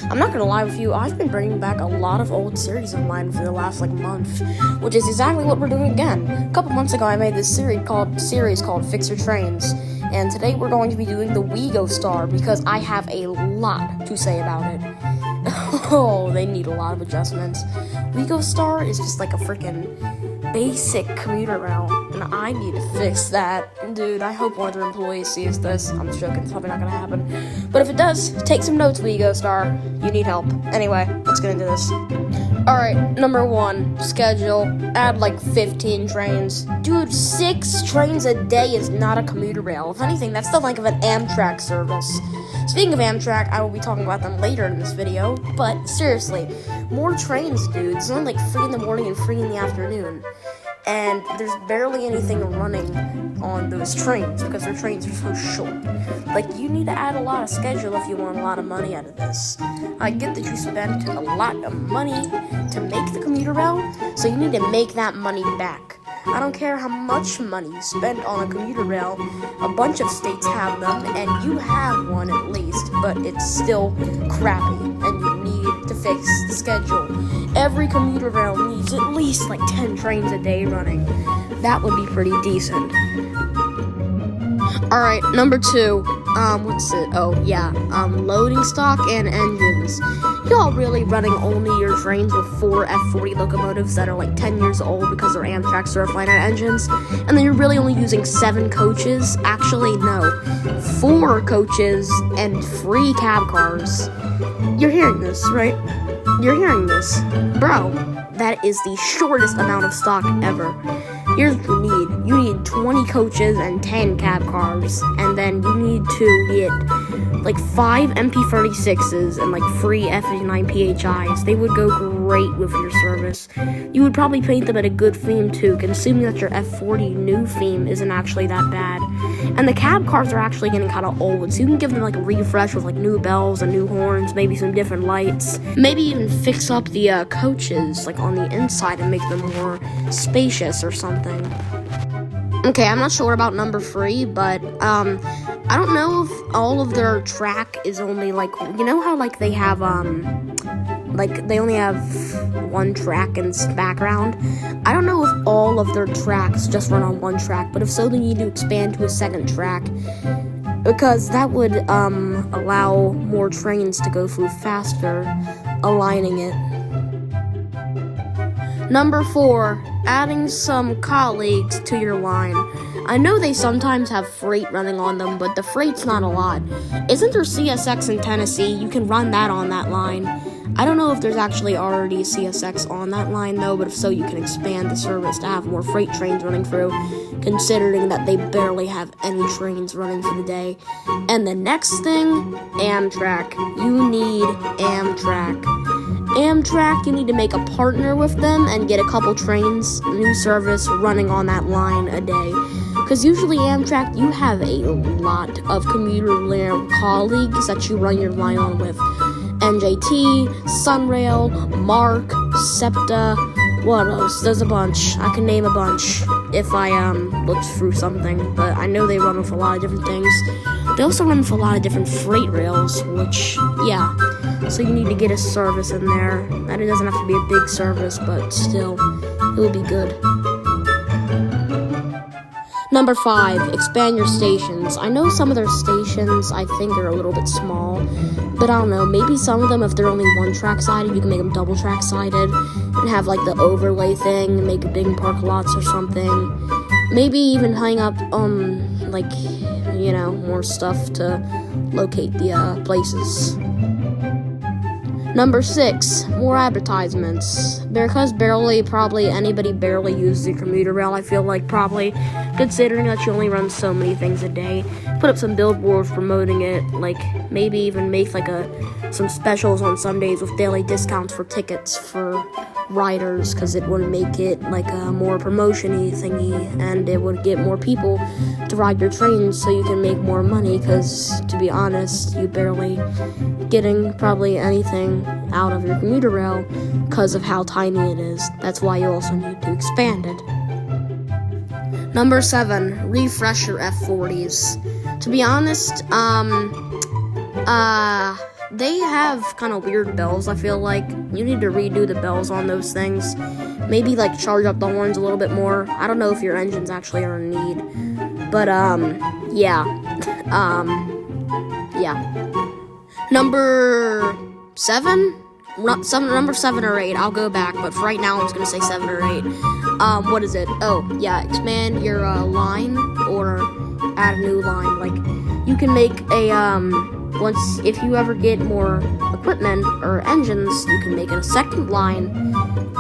I'm not gonna lie with you, I've been bringing back a lot of old series of mine for the last month, which is exactly what we're doing again. A couple months ago I made this series called Fix Your Trains, and today we're going to be doing the Wego Star because I have a lot to say about it. Oh, they need a lot of adjustments. Wego Star is just like a freaking basic commuter rail, and I need to fix that. Dude, I hope one of their employees sees this. I'm joking, it's probably not gonna happen. But if it does, take some notes, Wego Star. You need help. Anyway, let's get into this. Alright, number 1, schedule. Add 15 trains. Dude, 6 trains a day is not a commuter rail. If anything, that's the length of an Amtrak service. Speaking of Amtrak, I will be talking about them later in this video, but seriously, more trains, dude. There's only 3 in the morning and 3 in the afternoon. And there's barely anything running on those trains because their trains are so short. You need to add a lot of schedule if you want a lot of money out of this. I get that you spent a lot of money to make the commuter rail, so you need to make that money back. I don't care how much money you spend on a commuter rail, a bunch of states have them, and you have one at least, but it's still crappy, and you need to fix the schedule. Every commuter rail needs at least 10 trains a day running. That would be pretty decent. Alright, number 2, loading stock and engines. Y'all really running only your trains with 4 F40 locomotives that are 10 years old because they're Amtrak certified engines, and then you're really only using 7 coaches? Actually, no, 4 coaches and 3 cab cars. You're hearing this, right? You're hearing this. Bro, that is the shortest amount of stock ever. Here's what you need. You need 20 coaches and 10 cab cars, and then you need to get 5 MP36s and 3 F59 PHIs. They would go great with your service. You would probably paint them at a good theme too, considering that your F40 new theme isn't actually that bad. And the cab cars are actually getting kind of old, so you can give them a refresh with new bells and new horns, maybe some different lights. Maybe even fix up the coaches on the inside and make them more spacious or something. Okay, I'm not sure about number 3, but I don't know if all of their track is only you know how they have they only have 1 track in the background. I don't know if all of their tracks just run on 1 track, but if so, they need to expand to a 2nd track, because that would allow more trains to go through faster, aligning it. Number 4, adding some colleagues to your line. I know they sometimes have freight running on them, but the freight's not a lot. Isn't there CSX in Tennessee? You can run that on that line. I don't know if there's actually already CSX on that line though, but if so, you can expand the service to have more freight trains running through, considering that they barely have any trains running for the day. And the next thing, Amtrak. You need Amtrak. Amtrak, you need to make a partner with them and get a couple trains, new service running on that line a day. Because usually Amtrak, you have a lot of commuter rail colleagues that you run your line on with. NJT, Sunrail, Mark, SEPTA, what else? There's a bunch. I can name a bunch if I looked through something, but I know they run with a lot of different things. They also run with a lot of different freight rails, which, yeah. So you need to get a service in there. And it doesn't have to be a big service, but still, it will be good. Number 5, expand your stations. I know some of their stations, I think, are a little bit small, but I don't know, maybe some of them, if they're only 1-track sided, you can make them double track sided, and have the overlay thing, and make big park lots or something. Maybe even hang up, more stuff to locate the places. Number 6, more advertisements. Because anybody barely uses the commuter rail, I feel probably, considering that you only run so many things a day. Put up some billboards promoting it, maybe even make some specials on Sundays with daily discounts for tickets for riders, because it would make it a more promotion-y thingy, and it would get more people to ride your trains so you can make more money, because to be honest, you barely getting probably anything out of your commuter rail because of how tiny it is. That's why you also need to expand it. Number 7, refresh your F40s. To be honest, they have kind of weird bells, I feel like. You need to redo the bells on those things. Maybe, like, charge up the horns a little bit more. I don't know if your engines actually are in need. But, yeah. Yeah. Number 7? Number 7 or 8. I'll go back, but for right now, I'm just gonna say 7 or 8. What is it? Oh, yeah, expand your, line, or add a new line. Like, you can make a, if you ever get more equipment or engines, you can make a second line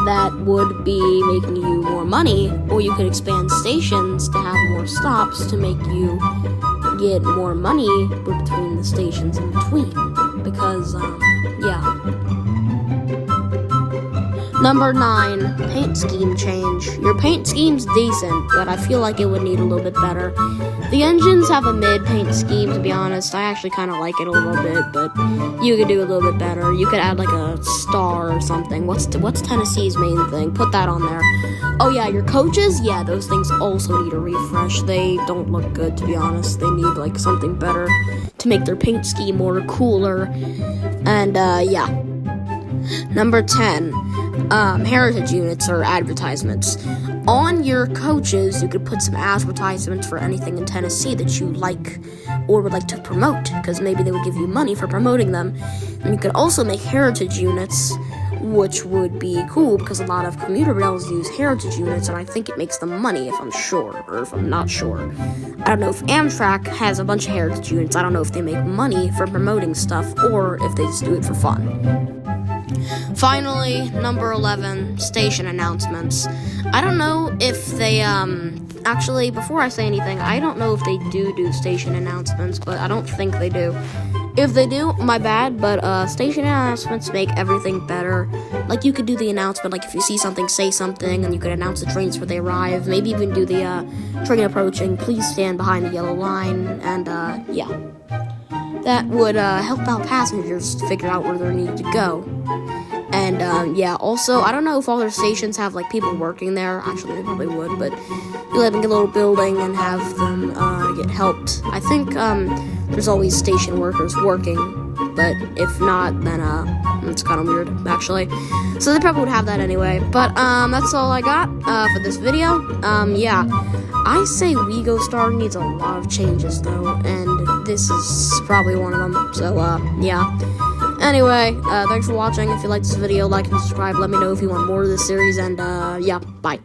that would be making you more money, or you could expand stations to have more stops to make you get more money between the stations in between, because, yeah. Number 9, paint scheme change. Your paint scheme's decent, but I feel like it would need a little bit better. The engines have a mid paint scheme, to be honest. I actually kind of like it a little bit, but you could do a little bit better. You could add like a star or something. What's Tennessee's main thing? Put that on there. Oh yeah, your coaches? Yeah, those things also need a refresh. They don't look good, to be honest. They need like something better to make their paint scheme more cooler. And yeah. Number 10. Heritage units or advertisements. On your coaches, you could put some advertisements for anything in Tennessee that you like or would like to promote, because maybe they would give you money for promoting them. And you could also make heritage units, which would be cool, because a lot of commuter rails use heritage units, and I think it makes them money, if I'm sure, or if I'm not sure. I don't know if Amtrak has a bunch of heritage units. I don't know if they make money for promoting stuff, or if they just do it for fun. Finally, number 11, station announcements. I don't know if they, actually, before I say anything, I don't know if they do station announcements, but I don't think they do. If they do, my bad, but, station announcements make everything better. Like, you could do the announcement, like, if you see something, say something, and you could announce the trains before they arrive. Maybe even do the, train approaching, please stand behind the yellow line, and, yeah. That would, help out passengers to figure out where they need to go. And, yeah, also, I don't know if all their stations have, like, people working there. Actually, they probably would, but you let them get a little building and have them, get helped. I think, there's always station workers working, but if not, then, it's kind of weird, actually. So they probably would have that anyway. But, that's all I got, for this video. Yeah, I say Wego Star needs a lot of changes, though, and this is probably one of them. So, yeah. Anyway, thanks for watching. If you liked this video, like and subscribe. Let me know if you want more of this series, and, yeah, bye.